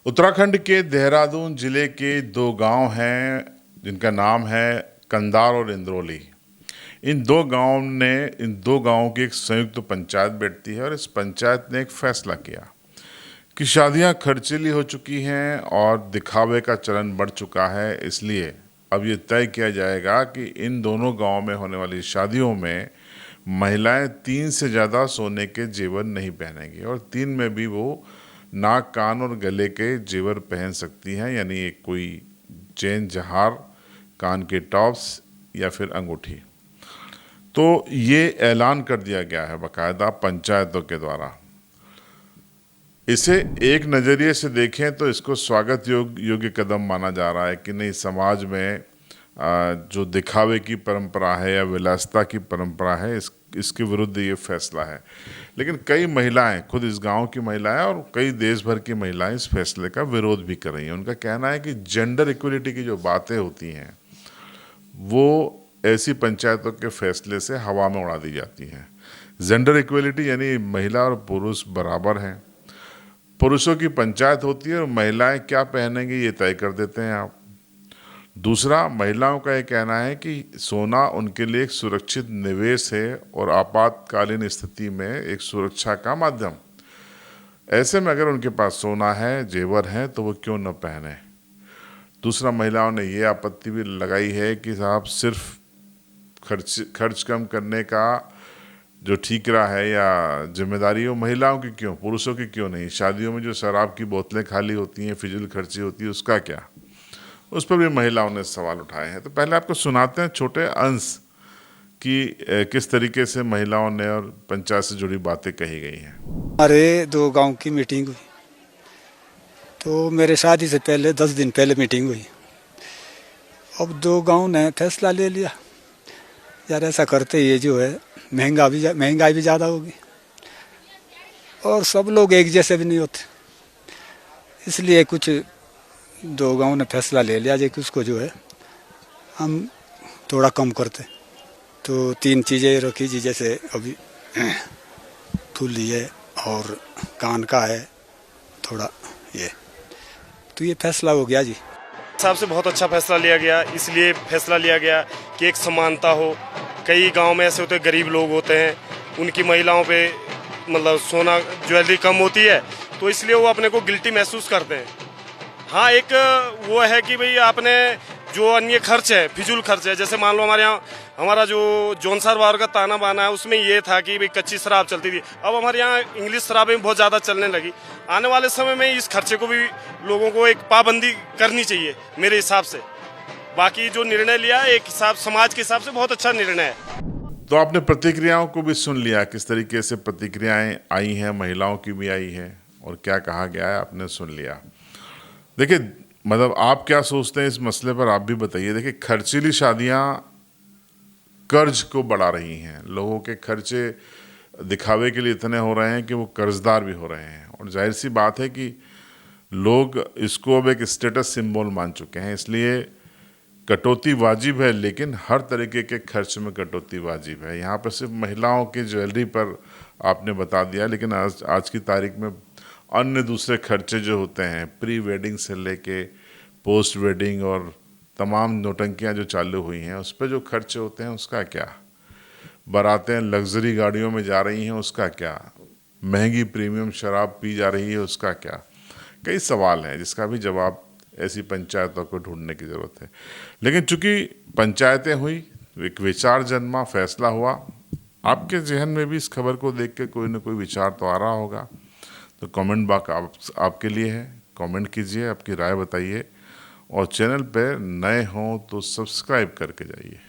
उत्तराखंड के देहरादून जिले के दो गांव हैं जिनका नाम है कंधार और इंद्रौली। इन दो गांवों की एक संयुक्त पंचायत बैठती है और इस पंचायत ने एक फैसला किया कि शादियां खर्चीली हो चुकी हैं और दिखावे का चलन बढ़ चुका है। इसलिए अब ये तय किया जाएगा कि इन दोनों गांवों में होने वाली शादियों में महिलाएं 3 से ज़्यादा सोने के जेवर नहीं पहनेंगी और 3 में भी वो नाक, कान और गले के जेवर पहन सकती हैं, यानी एक कोई चेन, जहार, कान के टॉप्स या फिर अंगूठी। तो ये ऐलान कर दिया गया है बाकायदा पंचायतों के द्वारा। इसे एक नज़रिए से देखें तो इसको स्वागत योग्य कदम माना जा रहा है कि नहीं, समाज में जो दिखावे की परंपरा है या विलासिता की परंपरा है, इसके विरुद्ध ये फैसला है। लेकिन कई महिलाएं, खुद इस गांव की महिलाएं और कई देश भर की महिलाएं इस फैसले का विरोध भी कर रही हैं। उनका कहना है कि जेंडर इक्वलिटी की जो बातें होती हैं वो ऐसी पंचायतों के फैसले से हवा में उड़ा दी जाती हैं। जेंडर इक्वलिटी यानी महिला और पुरुष बराबर हैं, पुरुषों की पंचायत होती है और महिलाएं क्या पहनेंगी ये तय कर देते हैं आप। दूसरा, महिलाओं का ये कहना है कि सोना उनके लिए एक सुरक्षित निवेश है और आपातकालीन स्थिति में एक सुरक्षा का माध्यम। ऐसे में अगर उनके पास सोना है, जेवर हैं, तो वो क्यों न पहने। दूसरा, महिलाओं ने ये आपत्ति भी लगाई है कि साहब सिर्फ खर्च कम करने का जो ठीकरा है या जिम्मेदारी वो महिलाओं की क्यों, पुरुषों की क्यों नहीं। शादियों में जो शराब की बोतलें खाली होती हैं, फिजूल खर्ची होती है, उसका क्या। उस पर भी महिलाओं ने सवाल उठाए हैं। तो पहले आपको सुनाते हैं छोटे अंश कि किस तरीके से महिलाओं ने और पंचायत से जुड़ी बातें कही गई हैं। हमारे दो गांव की मीटिंग हुई, तो मेरे शादी से पहले 10 दिन पहले मीटिंग हुई। अब दो गांव ने फैसला ले लिया, यार ऐसा करते ये जो है महंगाई भी ज़्यादा होगी और सब लोग एक जैसे भी नहीं होते, इसलिए कुछ दो गांव ने फैसला ले लिया कि उसको जो है हम थोड़ा कम करते। तो 3 चीज़ें रखी जी, जैसे अभी फुल्ली है और कान का है थोड़ा ये, तो ये फैसला हो गया जी। हिसाब से बहुत अच्छा फैसला लिया गया। इसलिए फैसला लिया गया कि एक समानता हो। कई गांव में ऐसे होते हैं, गरीब लोग होते हैं, उनकी महिलाओं पे मतलब सोना ज्वेलरी कम होती है, तो इसलिए वो अपने को गिल्टी महसूस करते हैं। हाँ, एक वो है कि भाई आपने जो अन्य खर्च है, फिजूल खर्च है, जैसे मान लो हमारे यहाँ हमारा जो जौनसार वार का ताना बाना है, उसमें ये था कि भाई कच्ची शराब चलती थी, अब हमारे यहाँ इंग्लिश शराबें बहुत ज़्यादा चलने लगी। आने वाले समय में इस खर्चे को भी लोगों को एक पाबंदी करनी चाहिए मेरे हिसाब से। बाकी जो निर्णय लिया एक हिसाब, समाज के हिसाब से बहुत अच्छा निर्णय है। तो आपने प्रतिक्रियाओं को भी सुन लिया, किस तरीके से प्रतिक्रियाएं आई हैं, महिलाओं की भी आई है और क्या कहा गया है, आपने सुन लिया। देखिए, मतलब आप क्या सोचते हैं इस मसले पर, आप भी बताइए। देखिए, खर्चीली शादियां कर्ज को बढ़ा रही हैं, लोगों के खर्चे दिखावे के लिए इतने हो रहे हैं कि वो कर्जदार भी हो रहे हैं और जाहिर सी बात है कि लोग इसको अब एक स्टेटस सिंबल मान चुके हैं। इसलिए कटौती वाजिब है, लेकिन हर तरीके के खर्च में कटौती वाजिब है। यहाँ पर सिर्फ महिलाओं की ज्वेलरी पर आपने बता दिया, लेकिन आज की तारीख में अन्य दूसरे खर्चे जो होते हैं, प्री वेडिंग से लेके पोस्ट वेडिंग और तमाम नौटंकियाँ जो चालू हुई हैं, उस पर जो खर्चे होते हैं उसका क्या। बारातें लग्जरी गाड़ियों में जा रही हैं, उसका क्या। महंगी प्रीमियम शराब पी जा रही है, उसका क्या। कई सवाल हैं जिसका भी जवाब ऐसी पंचायतों को ढूंढने की ज़रूरत है। लेकिन चूंकि पंचायतें हुई, एक विचार जन्मा, फैसला हुआ, आपके जहन में भी इस खबर को देख के कोई ना कोई विचार तो आ रहा होगा। तो कमेंट बॉक्स आपके लिए है, कमेंट कीजिए, आपकी राय बताइए और चैनल पे नए हों तो सब्सक्राइब करके जाइए।